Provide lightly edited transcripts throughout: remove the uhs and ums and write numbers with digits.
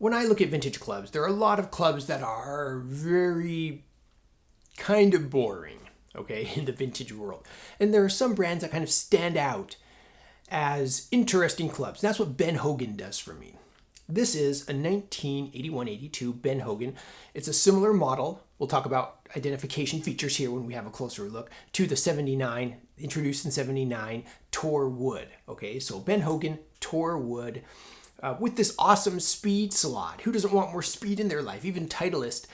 when I look at vintage clubs, there are a lot of clubs that are very kind of boring, okay, in the vintage world. And there are some brands that kind of stand out as interesting clubs. That's what Ben Hogan does for me. This is a 1981-82 Ben Hogan. It's a similar model. We'll talk about identification features here when we have a closer look to the 79, introduced in 79, Tor Wood. Okay, so Ben Hogan, Tor Wood, with this awesome speed slot. Who doesn't want more speed in their life? Even Titleist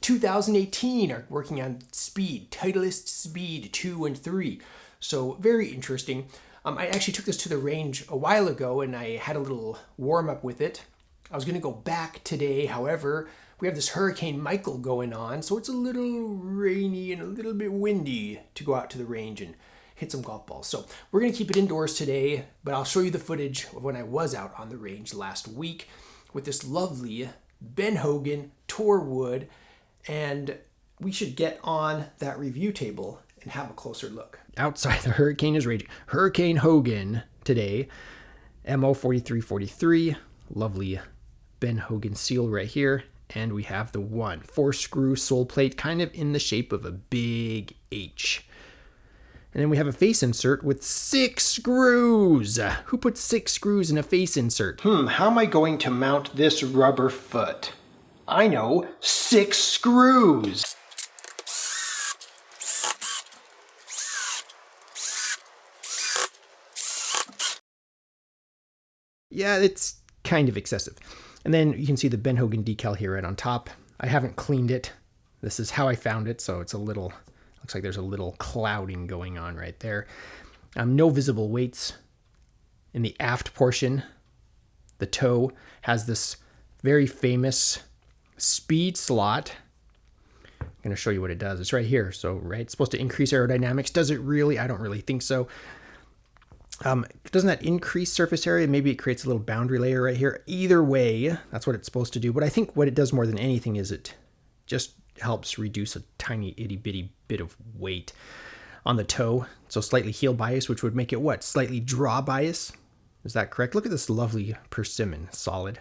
2018 are working on speed. Titleist Speed 2 and 3. So very interesting. I actually took this to the range a while ago and I had a little warm up with it. I was going to go back today. However, we have this Hurricane Michael going on, so it's a little rainy and a little bit windy to go out to the range and hit some golf balls. So we're going to keep it indoors today, but I'll show you the footage of when I was out on the range last week with this lovely Ben Hogan Tor Wood, and we should get on that review table and have a closer look. Outside, the hurricane is raging. Hurricane Hogan today, MO 4343, lovely Ben Hogan seal right here. And we have the 4-screw sole plate, kind of in the shape of a big H. And then we have a face insert with 6 screws. Who put 6 screws in a face insert? How am I going to mount this rubber foot? I know, 6 screws. Yeah, it's kind of excessive. And then you can see the Ben Hogan decal here right on top. I haven't cleaned it. This is how I found it, so it's a little, looks like there's a little clouding going on right there. No visible weights. In the aft portion, the toe has this very famous speed slot. I'm going to show you what it does. It's right here. So, right, it's supposed to increase aerodynamics. Does it really? I don't really think so. Doesn't that increase surface area? Maybe it creates a little boundary layer right here. Either way, that's what it's supposed to do. But I think what it does more than anything is it just helps reduce a tiny itty bitty bit of weight on the toe. So slightly heel bias, which would make it what? Slightly draw bias? Is that correct? Look at this lovely Persimmon solid.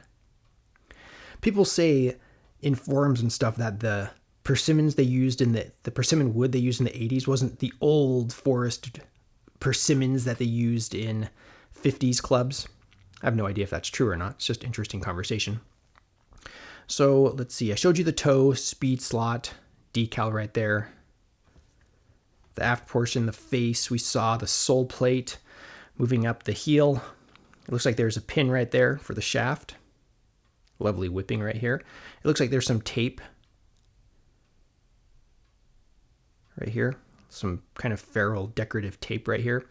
People say in forums and stuff that the persimmons they used in the persimmon wood they used in the 80s wasn't the old forest persimmons that they used in 50s clubs. I have no idea if that's true or not. It's just interesting conversation. So let's see. I showed you the toe, speed slot, decal right there. The aft portion, the face, we saw the sole plate moving up the heel. It looks like there's a pin right there for the shaft. Lovely whipping right here. It looks like there's some tape right here. Some kind of ferrule decorative tape right here.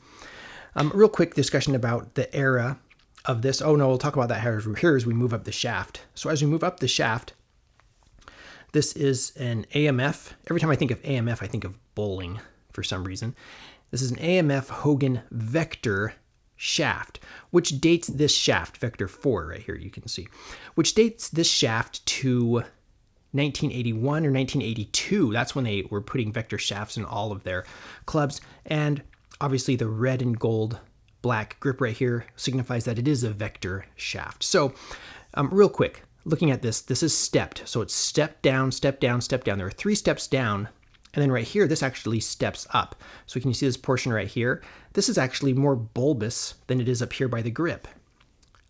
Real quick discussion about the era of this. Oh no, we'll talk about that here as we move up the shaft. So as we move up the shaft, this is an AMF. Every time I think of AMF, I think of bowling for some reason. This is an AMF Hogan Vector shaft, which dates this shaft, Vector 4 right here, you can see, which dates this shaft to 1981 or 1982. That's when they were putting Vector shafts in all of their clubs. And obviously the red and gold black grip right here signifies that it is a Vector shaft. So real quick, looking at this, this is stepped. So it's step down, step down, step down. There are 3 steps down. And then right here, this actually steps up. So can you see this portion right here? This is actually more bulbous than it is up here by the grip.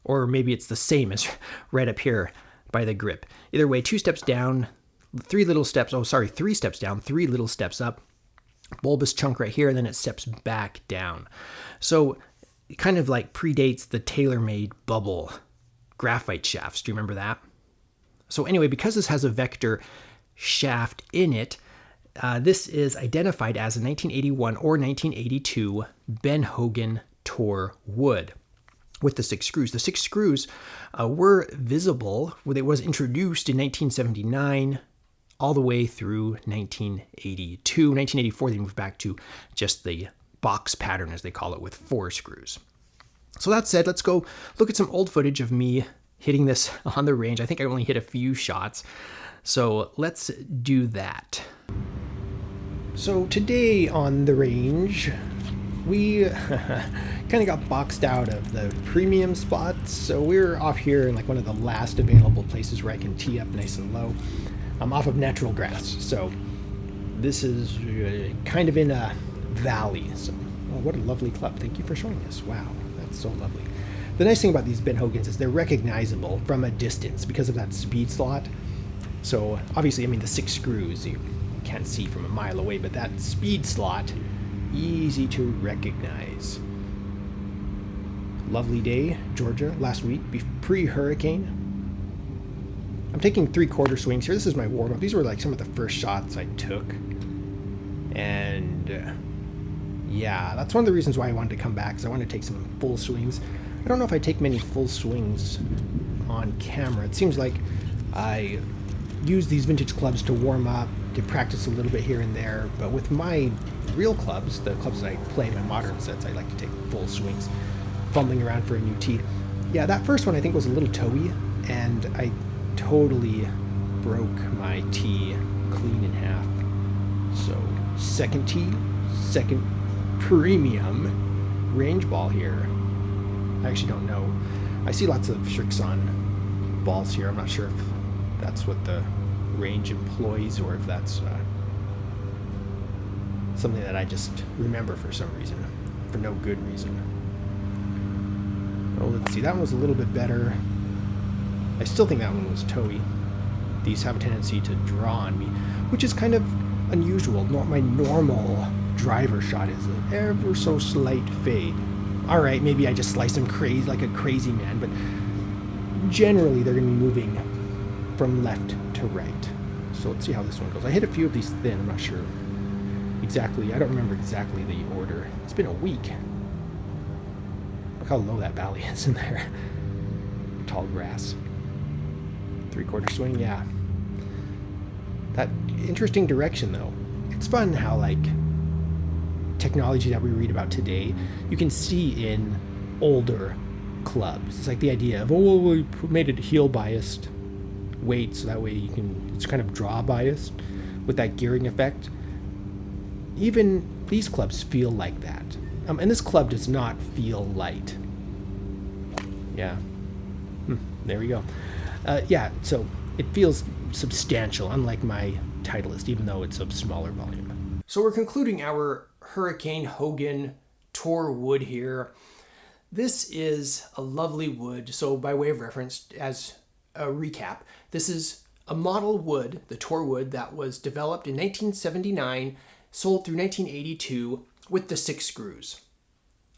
Or maybe it's the same as right up here by the grip. Either way, 2 steps down, 3 little steps. Oh, sorry, 3 steps down, 3 little steps up. Bulbous chunk right here, and then it steps back down. So it kind of like predates the TaylorMade bubble graphite shafts. Do you remember that? So anyway, because this has a Vector shaft in it, this is identified as a 1981 or 1982 Ben Hogan Tor Wood with the 6 screws. The 6 screws were visible when it was introduced in 1979 all the way through 1982. 1984, they moved back to just the box pattern, as they call it, with 4 screws. So that said, let's go look at some old footage of me hitting this on the range. I think I only hit a few shots. So let's do that. So today on the range, we kind of got boxed out of the premium spots, so we're off here in like one of the last available places where I can tee up nice and low. I'm off of natural grass, so this is kind of in a valley. So, oh, what a lovely club. Thank you for showing us. Wow, that's so lovely. The nice thing about these Ben Hogans is they're recognizable from a distance because of that speed slot. So obviously, I mean, the 6 screws you can't see from a mile away, but that speed slot, easy to recognize. Lovely day, Georgia, last week, pre-hurricane. I'm taking 3/4 swings here. This is my warm-up. These were like some of the first shots I took. And yeah, that's one of the reasons why I wanted to come back, because I wanted to take some full swings. I don't know if I take many full swings on camera. It seems like I use these vintage clubs to warm up, to practice a little bit here and there. But with my real clubs, the clubs that I play, my modern sets, I like to take full swings, fumbling around for a new tee. Yeah, that first one I think was a little toey, and I totally broke my tee clean in half. So second tee, second premium range ball here. I actually don't know. I see lots of Srixon balls here. I'm not sure if that's what the range employs or if that's something that I just remember for some reason, for no good reason. Oh, let's see. That one was a little bit better. I still think that one was toey. These have a tendency to draw on me, which is kind of unusual. My normal driver shot is an ever so slight fade. All right, maybe I just slice them crazy like a crazy man, but generally they're going to be moving from left to right. So let's see how this one goes. I hit a few of these thin. I'm not sure exactly. I don't remember exactly the order. It's been a week. Look how low that valley is in there. Tall grass. 3/4 swing, yeah. That interesting direction though. It's fun how like technology that we read about today, you can see in older clubs. It's like the idea of, oh, well, we made it heel biased weight so that way you can, it's kind of draw biased with that gearing effect. Even these clubs feel like that. And this club does not feel light. Yeah. There we go. Yeah, so it feels substantial, unlike my Titleist, even though it's of smaller volume. So we're concluding our Hurricane Hogan Tour wood here. This is a lovely wood. So by way of reference, as a recap, this is a model wood, the Tour wood, that was developed in 1979, sold through 1982 with the 6 screws.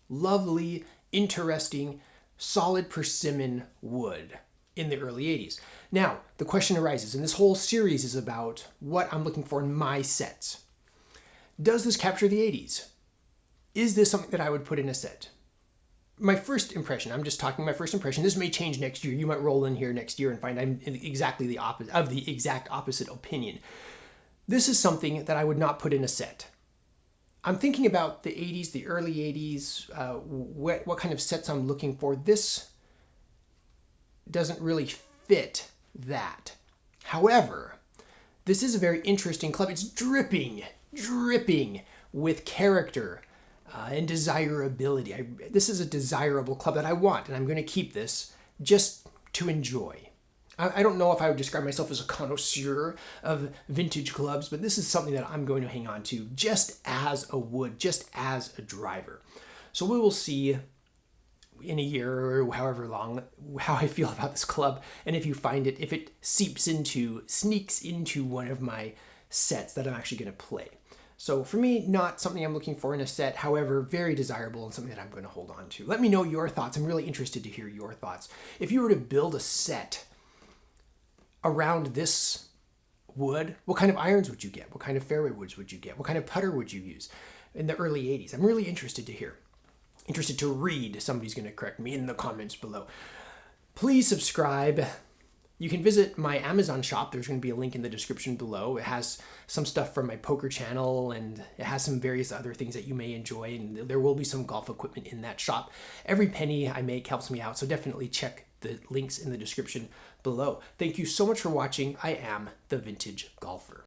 Lovely, interesting, solid persimmon wood in the early 80s. Now, the question arises, and this whole series is about what I'm looking for in my sets. Does this capture the 80s? Is this something that I would put in a set? My first impression, I'm just talking my first impression, this may change next year. You might roll in here next year and find I'm exactly the opposite of the exact opposite opinion. This is something that I would not put in a set. I'm thinking about the 80s, the early 80s, what kind of sets I'm looking for. This doesn't really fit that. However, this is a very interesting club. It's dripping with character and desirability. This is a desirable club that I want, and I'm going to keep this just to enjoy. I don't know if I would describe myself as a connoisseur of vintage clubs, but this is something that I'm going to hang on to just as a wood, just as a driver. So we will see in a year or however long how I feel about this club, and if you find it, if it sneaks into one of my sets that I'm actually going to play. So for me, not something I'm looking for in a set, however, very desirable and something that I'm going to hold on to. Let me know your thoughts. I'm really interested to hear your thoughts. If you were to build a set around this wood, what kind of irons would you get? What kind of fairway woods would you get? What kind of putter would you use in the early 80s? I'm really interested to hear. Interested to read. Somebody's going to correct me in the comments below. Please subscribe. You can visit my Amazon shop. There's going to be a link in the description below. It has some stuff from my poker channel, and it has some various other things that you may enjoy, and there will be some golf equipment in that shop. Every penny I make helps me out, so definitely check the links in the description below. Thank you so much for watching. I am the Vintage Golfer.